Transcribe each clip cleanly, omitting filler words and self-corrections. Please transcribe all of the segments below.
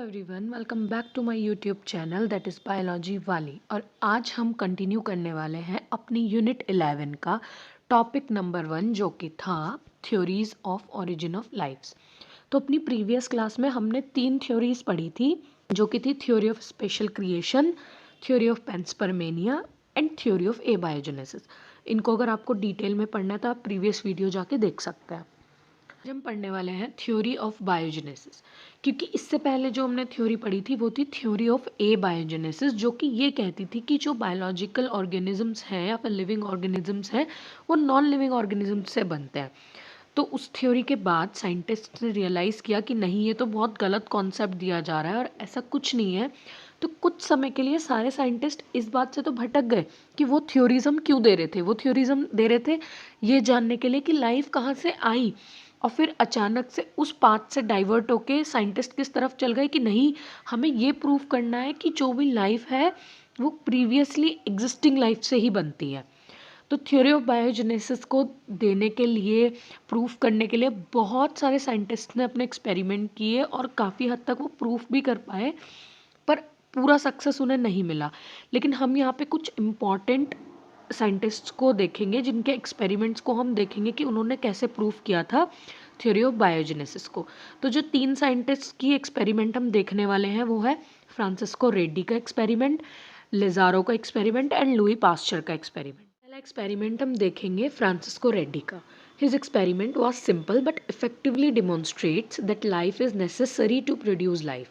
Everyone, welcome back to my YouTube channel that is biology वाली। और आज हम कंटिन्यू करने वाले हैं अपनी यूनिट 11 का टॉपिक नंबर 1 जो कि था theories of origin of lifes. तो अपनी प्रीवियस क्लास में हमने 3 थ्योरीज पढ़ी थी जो कि थी theory of special creation, theory of panspermia and theory of abiogenesis. इनको अगर आपको डिटेल में पढ़ना है तो आप प्रीवियस वीडियो जाके देख सकते हैं। आज हम पढ़ने वाले हैं थ्योरी ऑफ बायोजेनेसिस, क्योंकि इससे पहले जो हमने थ्योरी पढ़ी थी वो थी थ्योरी ऑफ ए बायोजेनेसिस, जो कि ये कहती थी कि जो बायोलॉजिकल ऑर्गेनिजम्स हैं या फिर लिविंग ऑर्गेनिजम्स हैं वो नॉन लिविंग ऑर्गेनिजम्स से बनते हैं। तो उस थ्योरी के बाद साइंटिस्ट ने रियलाइज़ किया कि नहीं, ये तो बहुत गलत कॉन्सेप्ट दिया जा रहा है और ऐसा कुछ नहीं है। तो कुछ समय के लिए सारे साइंटिस्ट इस बात से तो भटक गए कि वो थ्योरिज्म क्यों दे रहे थे। वो थ्योरिज्म दे रहे थे ये जानने के लिए कि लाइफ कहाँ से आई, और फिर अचानक से उस पाथ से डाइवर्ट होके साइंटिस्ट किस तरफ चल गए कि नहीं, हमें ये प्रूव करना है कि जो भी लाइफ है वो प्रीवियसली एग्जिस्टिंग लाइफ से ही बनती है। तो थ्योरी ऑफ बायोजेनेसिस को देने के लिए, प्रूफ करने के लिए बहुत सारे साइंटिस्ट ने अपने एक्सपेरिमेंट किए और काफ़ी हद तक वो प्रूफ भी कर पाए, पर पूरा सक्सेस उन्हें नहीं मिला। लेकिन हम यहाँ पे कुछ इम्पॉर्टेंट साइंटिस्ट्स को देखेंगे जिनके एक्सपेरिमेंट्स को हम देखेंगे कि उन्होंने कैसे प्रूव किया था थ्योरी ऑफ बायोजेनेसिस को। तो जो 3 साइंटिस्ट की एक्सपेरिमेंट हम देखने वाले हैं वो है फ्रांसिस्को रेड्डी का एक्सपेरिमेंट, लेजारो का एक्सपेरिमेंट एंड लुई पास्चर का एक्सपेरिमेंट। पहला एक्सपेरिमेंट हम देखेंगे फ्रांसिस्को रेड्डी का। His experiment was simple but effectively demonstrates that life is necessary to produce life.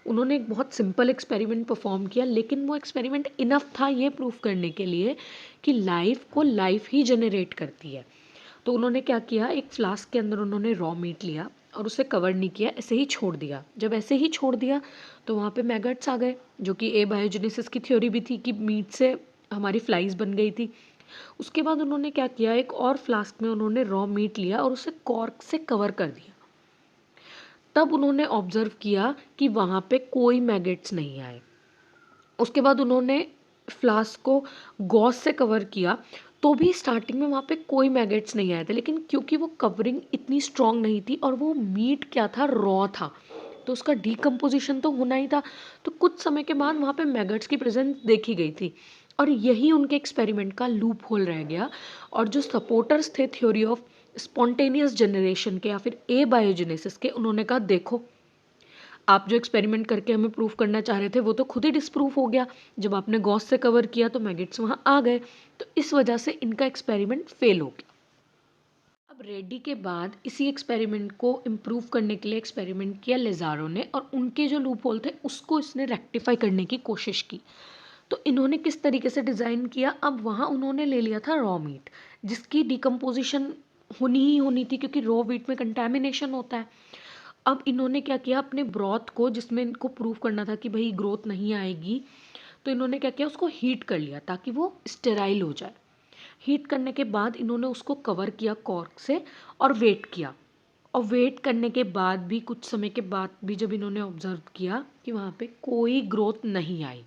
उन्होंने एक बहुत सिंपल एक्सपेरिमेंट परफॉर्म किया, लेकिन वो एक्सपेरिमेंट इनफ था ये प्रूफ करने के लिए कि लाइफ को लाइफ ही जनरेट करती है। तो उन्होंने क्या किया, एक फ्लास्क के अंदर उन्होंने रॉ मीट लिया और उसे कवर नहीं किया, ऐसे ही छोड़ दिया। जब ऐसे ही छोड़ दिया तो वहाँ पे मैगट्स आ गए, जो कि ए बायोजेनेसिस की थ्योरी भी थी कि मीट से हमारी फ्लाइज बन गई थी। उसके बाद उन्होंने क्या किया, एक और फ्लास्क में उन्होंने रॉ मीट लिया और उसे कॉर्क से कवर कर दिया। तब उन्होंने ऑब्जर्व किया कि वहाँ पे कोई मैगट्स नहीं आए। उसके बाद उन्होंने फ्लास्क को गॉस से कवर किया तो भी स्टार्टिंग में वहाँ पे कोई मैगट्स नहीं आए थे, लेकिन क्योंकि वो कवरिंग इतनी स्ट्रॉन्ग नहीं थी और वो मीट क्या था, रॉ था, तो उसका डीकम्पोजिशन तो होना ही था। तो कुछ समय के बाद वहाँ पे मैगट्स की प्रेजेंस देखी गई थी और यही उनके एक्सपेरिमेंट का लूप होल रह गया। और जो सपोर्टर्स थे थ्योरी ऑफ स्पॉन्टेनियस जनरेशन के या फिर ए बायोजेनेसिस के, उन्होंने कहा देखो, आप जो एक्सपेरिमेंट करके हमें प्रूफ करना चाह रहे थे वो तो खुद ही डिस्प्रूफ हो गया। जब आपने गॉस से कवर किया तो मैगेट्स वहाँ आ गए, तो इस वजह से इनका एक्सपेरिमेंट फेल हो गया। अब रेड्डी के बाद इसी एक्सपेरिमेंट को इम्प्रूव करने के लिए एक्सपेरिमेंट किया लेजारो ने, और उनके जो लूप होल थे उसको इसने रेक्टिफाई करने की कोशिश की। तो इन्होंने किस तरीके से डिज़ाइन किया, अब वहाँ उन्होंने ले लिया था रॉ मीट जिसकी डिकम्पोजिशन होनी ही होनी थी, क्योंकि रॉ मीट में कंटेमिनेशन होता है। अब इन्होंने क्या किया, अपने ब्रॉथ को, जिसमें इनको प्रूव करना था कि भाई ग्रोथ नहीं आएगी, तो इन्होंने क्या किया, उसको हीट कर लिया ताकि वो स्टेराइल हो जाए। हीट करने के बाद इन्होंने उसको कवर किया कॉर्क से और वेट किया। और वेट करने के बाद भी, कुछ समय के बाद भी, जब इन्होंने ऑब्जर्व किया कि वहाँ पे कोई ग्रोथ नहीं आई,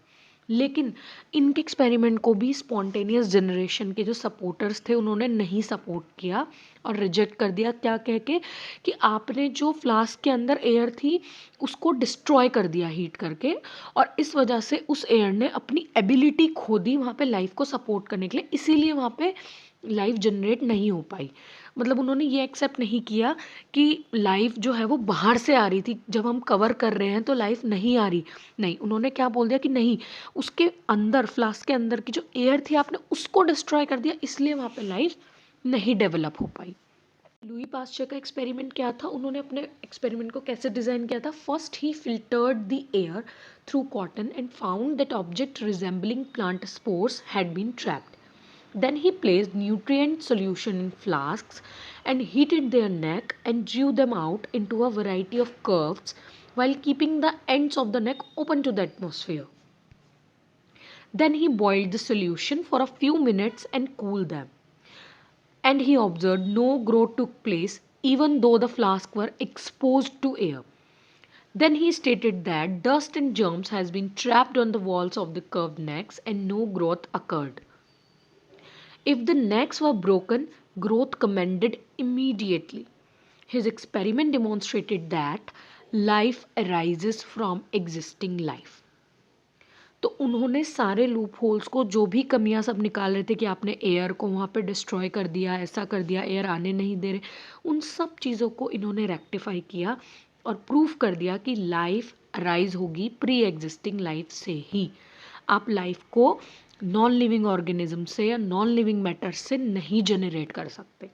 लेकिन इनके एक्सपेरिमेंट को भी स्पॉन्टेनियस जनरेशन के जो सपोर्टर्स थे उन्होंने नहीं सपोर्ट किया और रिजेक्ट कर दिया, क्या कह के कि आपने जो फ्लास्क के अंदर एयर थी उसको डिस्ट्रॉय कर दिया हीट करके, और इस वजह से उस एयर ने अपनी एबिलिटी खो दी वहाँ पे लाइफ को सपोर्ट करने के लिए, इसीलिए वहाँ पे लाइफ जनरेट नहीं हो पाई। मतलब उन्होंने ये एक्सेप्ट नहीं किया कि लाइफ जो है वो बाहर से आ रही थी, जब हम कवर कर रहे हैं तो लाइफ नहीं आ रही। नहीं, उन्होंने क्या बोल दिया कि नहीं, उसके अंदर, फ्लास्क के अंदर की जो एयर थी आपने उसको डिस्ट्रॉय कर दिया, इसलिए वहाँ पे लाइफ नहीं डेवलप हो पाई। लुई पास्चर का एक्सपेरिमेंट क्या था, उन्होंने अपने एक्सपेरिमेंट को कैसे डिज़ाइन किया था, first he filtered the air through cotton and found that object resembling plant spores had been trapped. Then he placed nutrient solution in flasks and heated their neck and drew them out into a variety of curves while keeping the ends of the neck open to the atmosphere. Then he boiled the solution for a few minutes and cooled them. And he observed no growth took place even though the flasks were exposed to air. Then he stated that dust and germs has been trapped on the walls of the curved necks and no growth occurred. If the necks were broken, growth commenced immediately. His experiment demonstrated that life arises from existing life. तो उन्होंने सारे loop holes को, जो भी कमियां सब निकाल रहे थे कि आपने एयर को वहाँ पे डिस्ट्रॉय कर दिया, ऐसा कर दिया, एयर आने नहीं दे रहे, उन सब चीज़ों को इन्होंने रेक्टिफाई किया और प्रूफ कर दिया कि लाइफ अराइज होगी प्री एग्जिस्टिंग लाइफ से ही। आप लाइफ को नॉन लिविंग ऑर्गेनिज्म से या नॉन लिविंग मैटर से नहीं जनरेट कर सकते।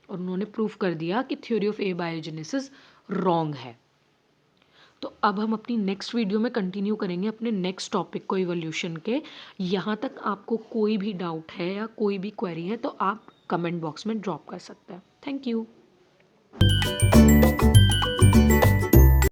और उन्होंने प्रूफ कर दिया कि थ्योरी ऑफ एबायोजेनेसिस रॉन्ग है। तो अब हम अपनी नेक्स्ट वीडियो में कंटिन्यू करेंगे अपने नेक्स्ट टॉपिक को, इवोल्यूशन के। यहाँ तक आपको कोई भी डाउट है या कोई भी क्वेरी है तो आप कमेंट बॉक्स में ड्रॉप कर सकते हैं। Thank you.